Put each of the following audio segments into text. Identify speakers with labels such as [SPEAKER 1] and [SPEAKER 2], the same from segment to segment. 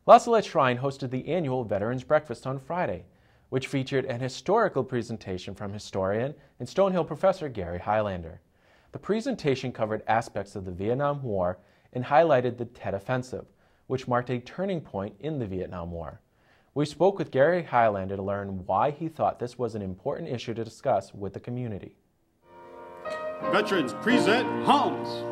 [SPEAKER 1] LaSalette Shrine hosted the annual Veterans Breakfast on Friday, which featured an historical presentation from historian and Stonehill professor Gary Highlander. The presentation covered aspects of the Vietnam War and highlighted the Tet Offensive, which marked a turning point in the Vietnam War. We spoke with Gary Highlander to learn why he thought this was an important issue to discuss with the community.
[SPEAKER 2] Veterans present Hums.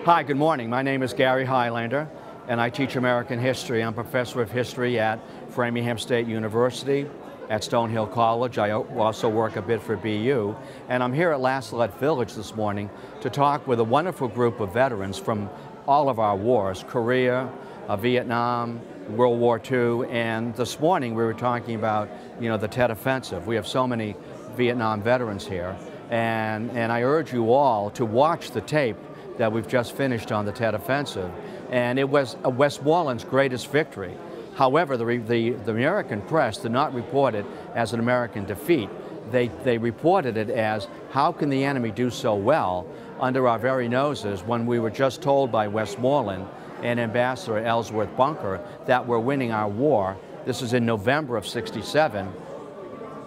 [SPEAKER 3] Hi, good morning. My name is Gary Highlander, and I teach American history. I'm professor of history at Framingham State University, at Stonehill College. I also work a bit for BU, and I'm here at LaSalette Village this morning to talk with a wonderful group of veterans from all of our wars, Korea, Vietnam, World War II, and this morning we were talking about, the Tet Offensive. We have so many Vietnam veterans here, and I urge you all to watch the tape that we've just finished on the Tet Offensive, and it was Westmoreland's greatest victory. However, the American press did not report it as an American defeat. They reported it as, how can the enemy do so well under our very noses when we were just told by Westmoreland and Ambassador Ellsworth Bunker that we're winning our war. This is in November of '67,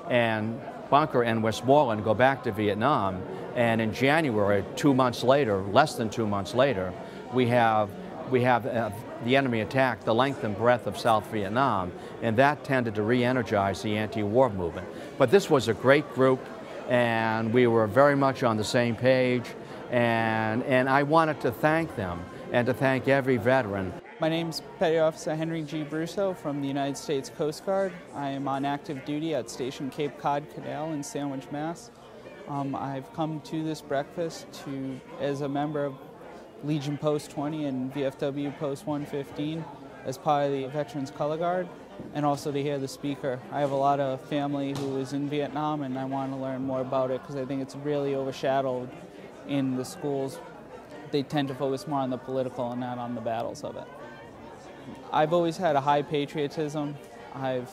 [SPEAKER 3] and Bunker and Westmoreland go back to Vietnam, and in January, 2 months later, less than 2 months later, we have the enemy attack the length and breadth of South Vietnam, and that tended to re-energize the anti-war movement. But this was a great group, and we were very much on the same page, and I wanted to thank them and to thank every veteran.
[SPEAKER 4] My name's Petty Officer Henri G. Brousseau from the United States Coast Guard. I am on active duty at Station Cape Cod Canal in Sandwich, Mass. I've come to this breakfast as a member of Legion Post 20 and VFW Post 115 as part of the Veterans Color Guard, and also to hear the speaker. I have a lot of family who is in Vietnam, and I want to learn more about it because I think it's really overshadowed in the schools. They tend to focus more on the political and not on the battles of it. I've always had a high patriotism. I've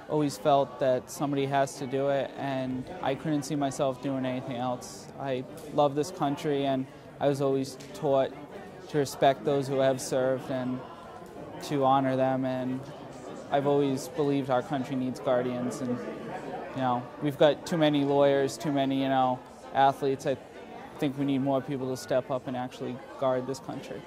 [SPEAKER 4] always felt that somebody has to do it, and I couldn't see myself doing anything else. I love this country, and I was always taught to respect those who have served and to honor them, and I've always believed our country needs guardians, and we've got too many lawyers, too many athletes. I think we need more people to step up and actually guard this country.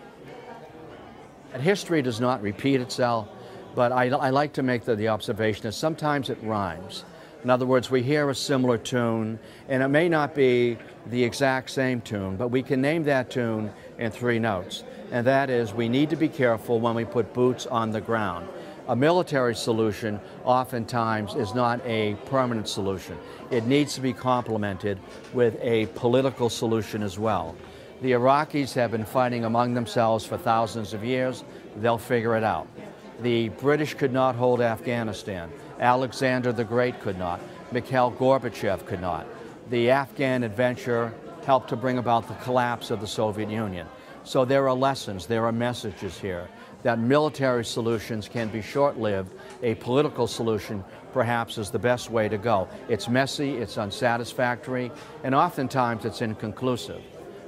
[SPEAKER 3] And history does not repeat itself, but I like to make the observation that sometimes it rhymes. In other words, we hear a similar tune, and it may not be the exact same tune, but we can name that tune in 3 notes, and that is, we need to be careful when we put boots on the ground. A military solution oftentimes is not a permanent solution. It needs to be complemented with a political solution as well. The Iraqis have been fighting among themselves for thousands of years. They'll figure it out. The British could not hold Afghanistan. Alexander the Great could not. Mikhail Gorbachev could not. The Afghan adventure helped to bring about the collapse of the Soviet Union. So there are lessons, there are messages here that military solutions can be short-lived. A political solution perhaps is the best way to go. It's messy, it's unsatisfactory, and oftentimes it's inconclusive.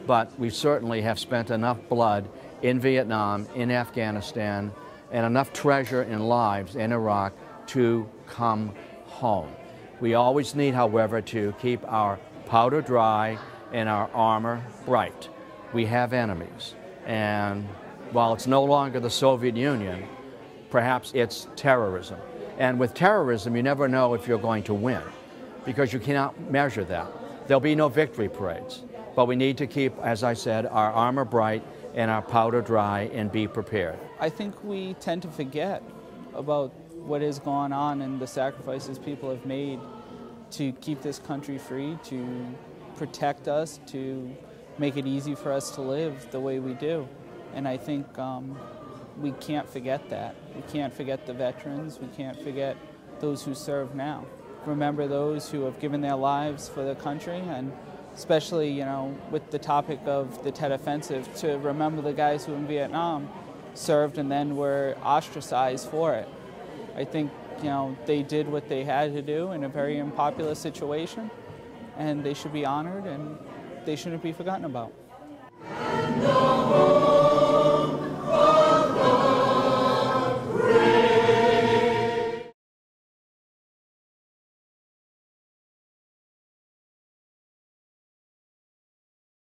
[SPEAKER 3] But we certainly have spent enough blood in Vietnam, in Afghanistan, and enough treasure in lives in Iraq to come home. We always need, however, to keep our powder dry and our armor bright. We have enemies, and while it's no longer the Soviet Union, perhaps it's terrorism. And with terrorism, you never know if you're going to win, because you cannot measure that. There'll be no victory parades, but we need to keep, as I said, our armor bright and our powder dry and be prepared.
[SPEAKER 4] I think we tend to forget about what has gone on and the sacrifices people have made to keep this country free, to protect us, to make it easy for us to live the way we do. And I think we can't forget that. We can't forget the veterans. We can't forget those who serve now. Remember those who have given their lives for the country, and especially, with the topic of the Tet Offensive, to remember the guys who in Vietnam served and then were ostracized for it. I think you know, they did what they had to do in a very unpopular situation, and they should be honored and they shouldn't be forgotten about.